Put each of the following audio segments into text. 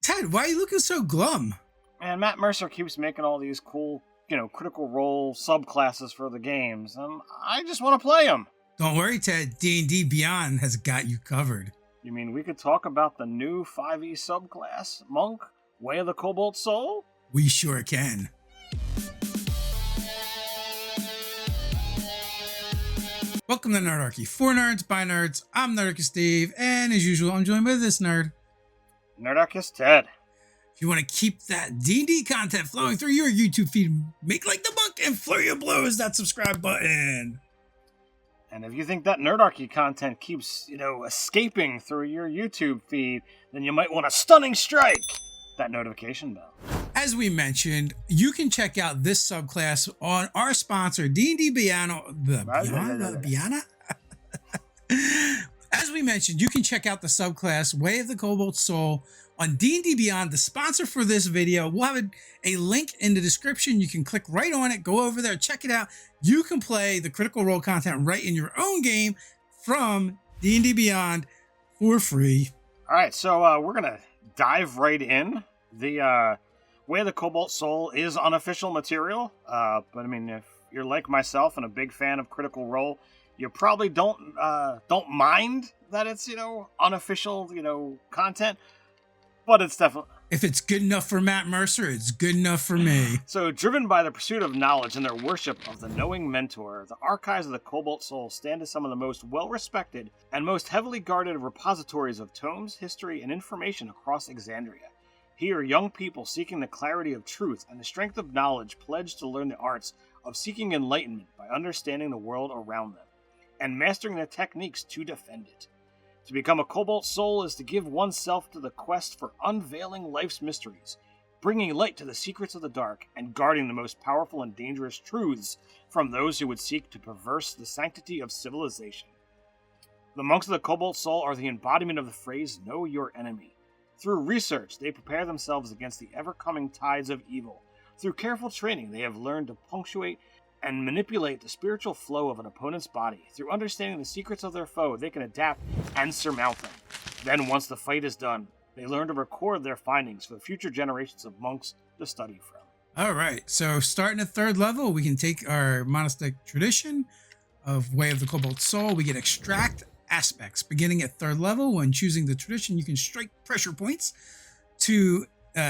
Ted, why are you looking so glum? And Matt Mercer keeps making all these cool, critical role subclasses for the games. I just want to play them. Don't worry, Ted. D&D Beyond has got you covered. You mean we could talk about the new 5e subclass, Monk, Way of the Cobalt Soul? We sure can. Welcome to Nerdarchy. For nerds, by nerds. I'm Nerdarchist Steve, and as usual, I'm joined by this nerd, Nerdarchist Ted. If you want to keep that D&D content flowing through your YouTube feed, make like the monk and flurry of blows that subscribe button. And if you think that Nerdarchy content keeps, escaping through your YouTube feed, then you might want a stunning strike that notification bell. As we mentioned, you can check out this subclass on our sponsor, D&D Beyond. Beyond? As we mentioned, you can check out the subclass Way of the Cobalt Soul on D&D Beyond, the sponsor for this video. We'll have a link in the description. You can click right on it, go over there, check it out. You can play the Critical Role content right in your own game from D&D Beyond for free. All right, so we're going to dive right in. The Way of the Cobalt Soul is unofficial material, but I mean, if you're like myself and a big fan of Critical Role, you probably don't mind that it's, unofficial, content. But it's definitely... If it's good enough for Matt Mercer, it's good enough for me. So, driven by the pursuit of knowledge and their worship of the knowing mentor, the archives of the Cobalt Soul stand as some of the most well-respected and most heavily guarded repositories of tomes, history, and information across Exandria. Here, young people seeking the clarity of truth and the strength of knowledge pledge to learn the arts of seeking enlightenment by understanding the world around them and mastering the techniques to defend it. To become a Cobalt Soul is to give oneself to the quest for unveiling life's mysteries, bringing light to the secrets of the dark, and guarding the most powerful and dangerous truths from those who would seek to perverse the sanctity of civilization. The monks of the Cobalt Soul are the embodiment of the phrase, know your enemy. Through research, they prepare themselves against the ever-coming tides of evil. Through careful training, they have learned to punctuate and manipulate the spiritual flow of an opponent's body. Through understanding the secrets of their foe, they can adapt and surmount them. Then, once the fight is done, they learn to record their findings for the future generations of monks to study from. All right, so starting at 3rd level, we can take our monastic tradition of Way of the Cobalt Soul. We get extract aspects. Beginning at 3rd level, when choosing the tradition, you can strike pressure points to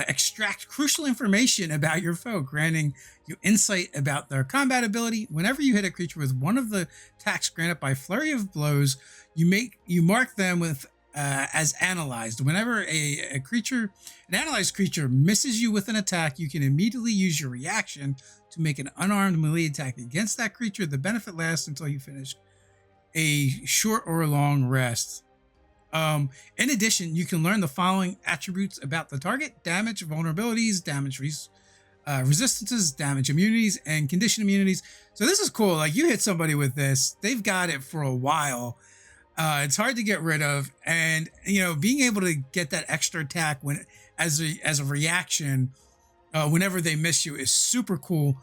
extract crucial information about your foe, granting you insight about their combat ability. Whenever you hit a creature with one of the attacks granted by flurry of blows, you mark them with as analyzed. Whenever an analyzed creature misses you with an attack, you can immediately use your reaction to make an unarmed melee attack against that creature. The benefit lasts until you finish a short or long rest. In addition, you can learn the following attributes about the target: damage, vulnerabilities, damage resistances, damage immunities, and condition immunities. So this is cool. Like, you hit somebody with this, they've got it for a while. It's hard to get rid of, and being able to get that extra attack when as a reaction whenever they miss you is super cool.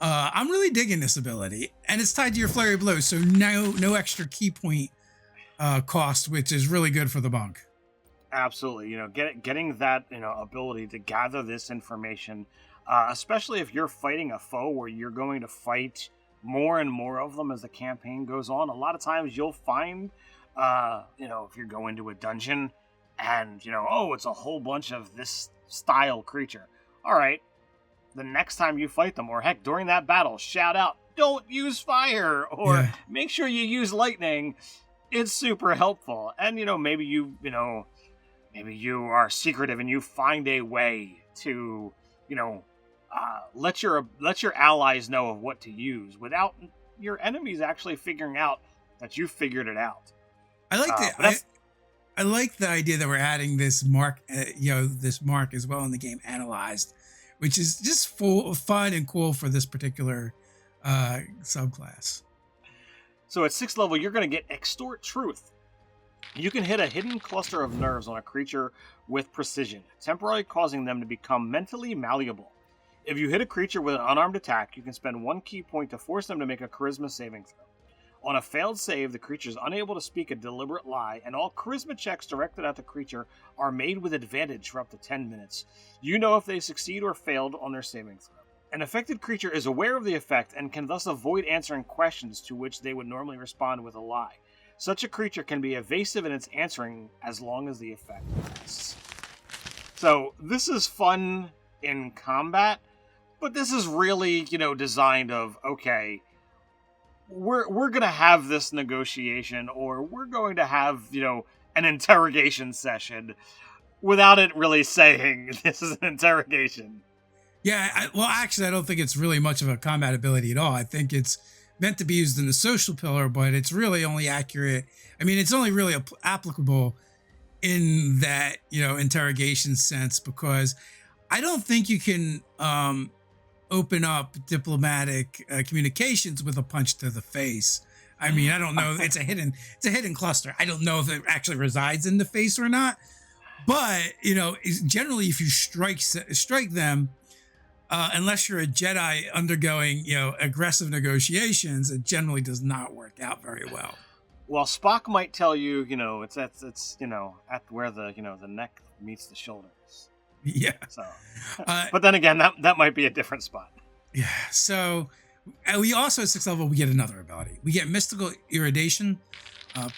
I'm really digging this ability, and it's tied to your flurry of blows, so no extra key point cost, which is really good for the monk. Absolutely. Getting that ability to gather this information, especially if you're fighting a foe where you're going to fight more and more of them as the campaign goes on. A lot of times you'll find if you go into a dungeon and it's a whole bunch of this style creature. All right, the next time you fight them, or heck, during that battle, shout out, don't use fire, or make sure you use lightning. It's super helpful. And maybe you are secretive and you find a way to let your allies know of what to use without your enemies actually figuring out that you figured it out. I like the idea that we're adding this mark as well in the game, analyzed, which is just fun and cool for this particular subclass. So at 6th level, you're going to get Extort Truth. You can hit a hidden cluster of nerves on a creature with precision, temporarily causing them to become mentally malleable. If you hit a creature with an unarmed attack, you can spend 1 key point to force them to make a charisma saving throw. On a failed save, the creature is unable to speak a deliberate lie, and all charisma checks directed at the creature are made with advantage for up to 10 minutes. You know if they succeed or failed on their saving throw. An affected creature is aware of the effect and can thus avoid answering questions to which they would normally respond with a lie. Such a creature can be evasive in its answering as long as the effect lasts. So this is fun in combat, but this is really, designed of, okay, we're going to have this negotiation, or we're going to have, an interrogation session without it really saying this is an interrogation. Yeah, actually, I don't think it's really much of a combat ability at all. I think it's meant to be used in the social pillar, but it's really only accurate. I mean, it's only really applicable in that, interrogation sense, because I don't think you can open up diplomatic communications with a punch to the face. I mean, I don't know. It's a hidden cluster. I don't know if it actually resides in the face or not. But, generally, if you strike them, unless you're a Jedi undergoing, aggressive negotiations, it generally does not work out very well. Well, Spock might tell you, it's at where the neck meets the shoulders. Yeah. So, but then again, that might be a different spot. Yeah. So, we also at 6th level we get another ability. We get mystical irradiation.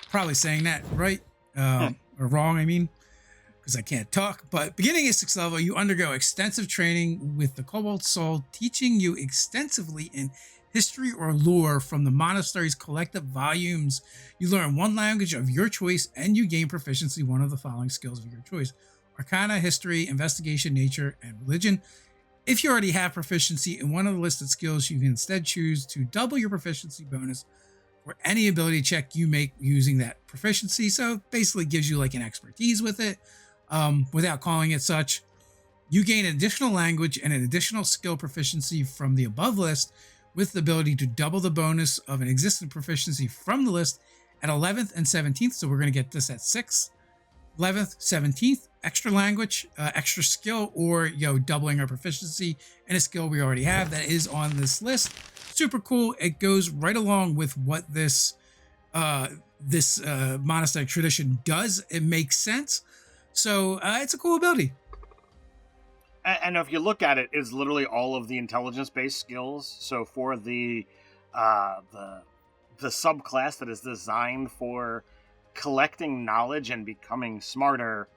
Probably saying that right or wrong. I mean, because I can't talk. But beginning at 6th level, you undergo extensive training with the Cobalt Soul, teaching you extensively in history or lore from the monastery's collective volumes. You learn one language of your choice, and you gain proficiency one of the following skills of your choice: Arcana, History, Investigation, Nature, and Religion. If you already have proficiency in one of the listed skills, you can instead choose to double your proficiency bonus for any ability check you make using that proficiency. So it basically gives you like an expertise with it. Without calling it such. You gain an additional language and an additional skill proficiency from the above list, with the ability to double the bonus of an existing proficiency from the list at 11th and 17th. So we're going to get this at 6th, 11th, 17th, extra language, extra skill, or doubling our proficiency in a skill we already have that is on this list. Super cool. It goes right along with what this monastic tradition does. It makes sense. So it's a cool ability. And if you look at it, it's literally all of the intelligence-based skills. So for the subclass that is designed for collecting knowledge and becoming smarter,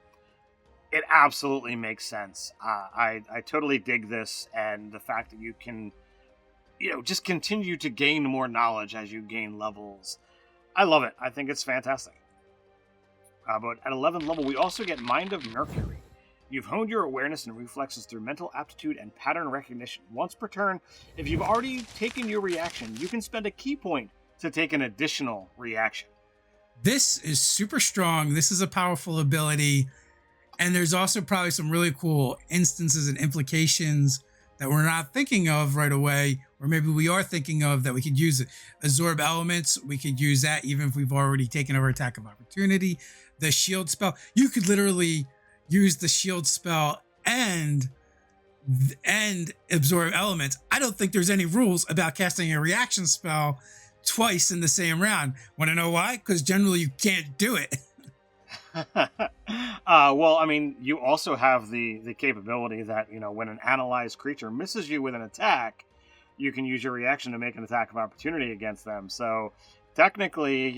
it absolutely makes sense. I totally dig this, and the fact that you can, just continue to gain more knowledge as you gain levels. I love it. I think it's fantastic. But at 11th level, we also get Mind of Mercury. You've honed your awareness and reflexes through mental aptitude and pattern recognition. Once per turn, if you've already taken your reaction, you can spend a key point to take an additional reaction. This is super strong. This is a powerful ability. And there's also probably some really cool instances and implications that we're not thinking of right away, or maybe we are thinking of that we could use it. Absorb elements, we could use that even if we've already taken our attack of opportunity. The shield spell, you could literally use the shield spell and absorb elements. I don't think there's any rules about casting a reaction spell twice in the same round. Want to know why? Because generally you can't do it. Well, I mean, you also have the capability that, when an analyzed creature misses you with an attack, you can use your reaction to make an attack of opportunity against them. So technically,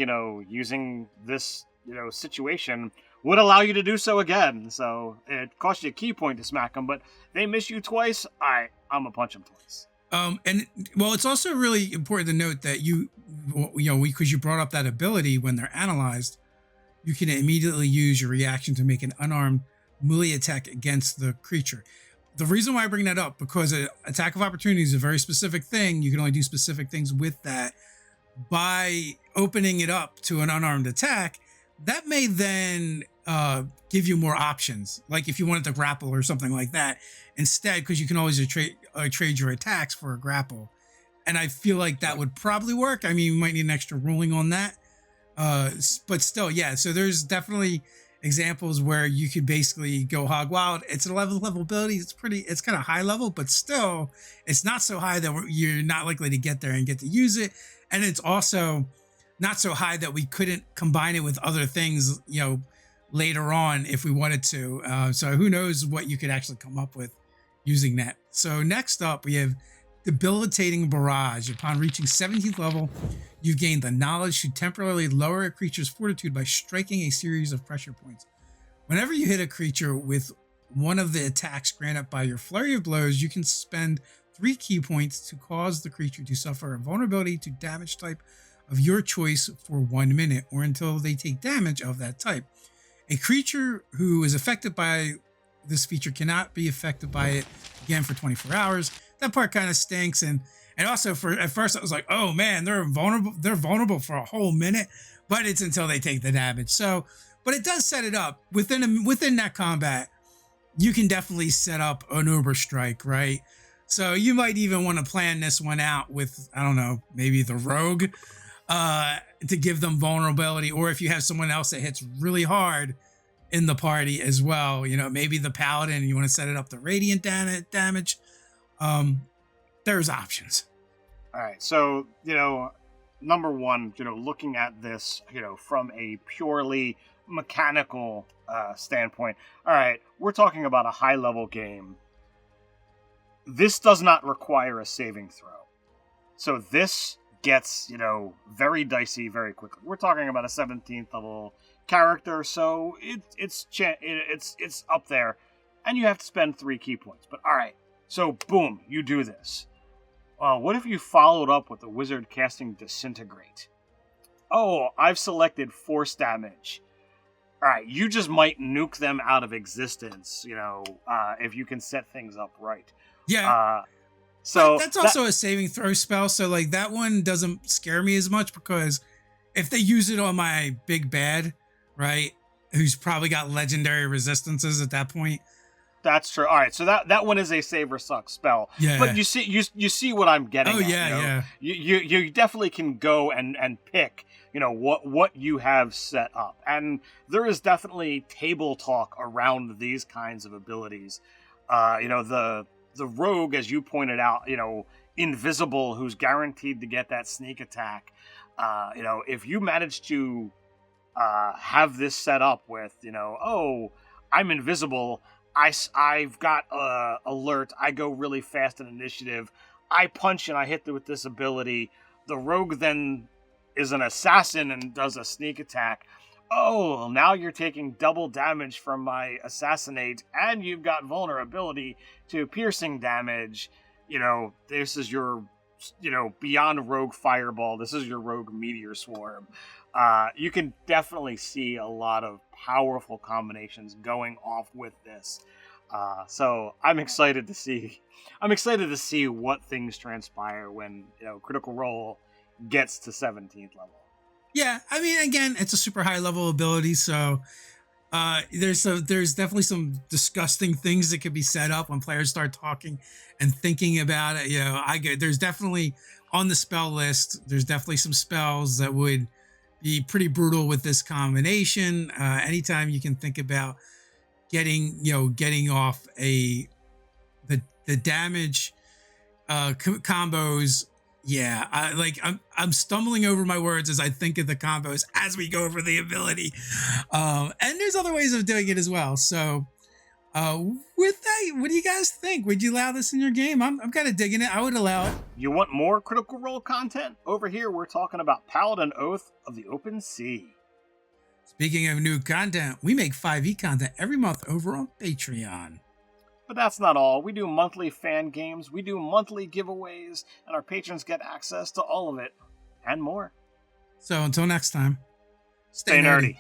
using this, situation would allow you to do so again. So it costs you a key point to smack them, but they miss you twice, I'm gonna punch them twice. It's also really important to note that because you brought up that ability when they're analyzed, you can immediately use your reaction to make an unarmed melee attack against the creature. The reason why I bring that up, because an attack of opportunity is a very specific thing. You can only do specific things with that. By opening it up to an unarmed attack, that may then give you more options. Like if you wanted to grapple or something like that instead, because you can always trade your attacks for a grapple. And I feel like that would probably work. I mean, you might need an extra ruling on that. But still, yeah. So there's definitely examples where you could basically go hog wild. It's an 11th level ability. It's kind of high level, but still it's not so high that you're not likely to get there and get to use it. And it's also not so high that we couldn't combine it with other things, later on if we wanted to. So who knows what you could actually come up with using that. So next up, we have Debilitating Barrage. Upon reaching 17th level, you've gained the knowledge to temporarily lower a creature's fortitude by striking a series of pressure points. Whenever you hit a creature with one of the attacks granted by your flurry of blows, you can spend 3 key points to cause the creature to suffer a vulnerability to damage type of your choice for 1 minute, or until they take damage of that type. A creature who is affected by this feature cannot be affected by it again for 24 hours. That part kind of stinks, and also at first I was like, oh man, they're vulnerable for a whole minute, but it's until they take the damage. So, but it does set it up within that combat. You can definitely set up an Uber Strike, right? So you might even want to plan this one out with, I don't know, maybe the Rogue, to give them vulnerability, or if you have someone else that hits really hard in the party as well, maybe the Paladin, you want to set it up to radiant damage. There's options. All right, so number one, looking at this, from a purely mechanical standpoint. All right, we're talking about a high level game. This does not require a saving throw, so this gets very dicey very quickly. We're talking about a 17th level character, so it's up there, and you have to spend 3 key points. But all right, so boom, you do this. What if you followed up with the wizard casting Disintegrate? Oh, I've selected Force Damage. All right, you just might nuke them out of existence, if you can set things up right. Yeah. So that's also a saving throw spell. So like that one doesn't scare me as much, because if they use it on my big bad, right, who's probably got legendary resistances at that point. That's true. All right, so that one is a save or suck spell. Yeah. But you see what I'm getting at. Yeah. You definitely can go and pick, what you have set up. And there is definitely table talk around these kinds of abilities. The rogue, as you pointed out, invisible, who's guaranteed to get that sneak attack. If you manage to have this set up with, oh, I'm invisible, I've got alert, I go really fast in initiative, I punch and I hit with this ability. The rogue then is an assassin and does a sneak attack. Oh, now you're taking double damage from my assassinate, and you've got vulnerability to piercing damage. This is your, beyond rogue fireball. This is your rogue meteor swarm. You can definitely see a lot of powerful combinations going off with this. So I'm excited to see what things transpire when Critical Role gets to 17th level. Yeah, I mean, again, it's a super high level ability, so there's definitely some disgusting things that could be set up when players start talking and thinking about it. There's definitely on the spell list, there's definitely some spells that would be pretty brutal with this combination. Anytime you can think about getting off the damage combos. Yeah, I'm stumbling over my words as I think of the combos as we go over the ability, and there's other ways of doing it as well. So, with that, what do you guys think? Would you allow this in your game? I'm kind of digging it. I would allow it. You want more Critical Role content? Over here, we're talking about Paladin Oath of the Open Sea. Speaking of new content, we make 5e content every month over on Patreon. But that's not all. We do monthly fan games, we do monthly giveaways, and our patrons get access to all of it and more. So until next time, stay nerdy.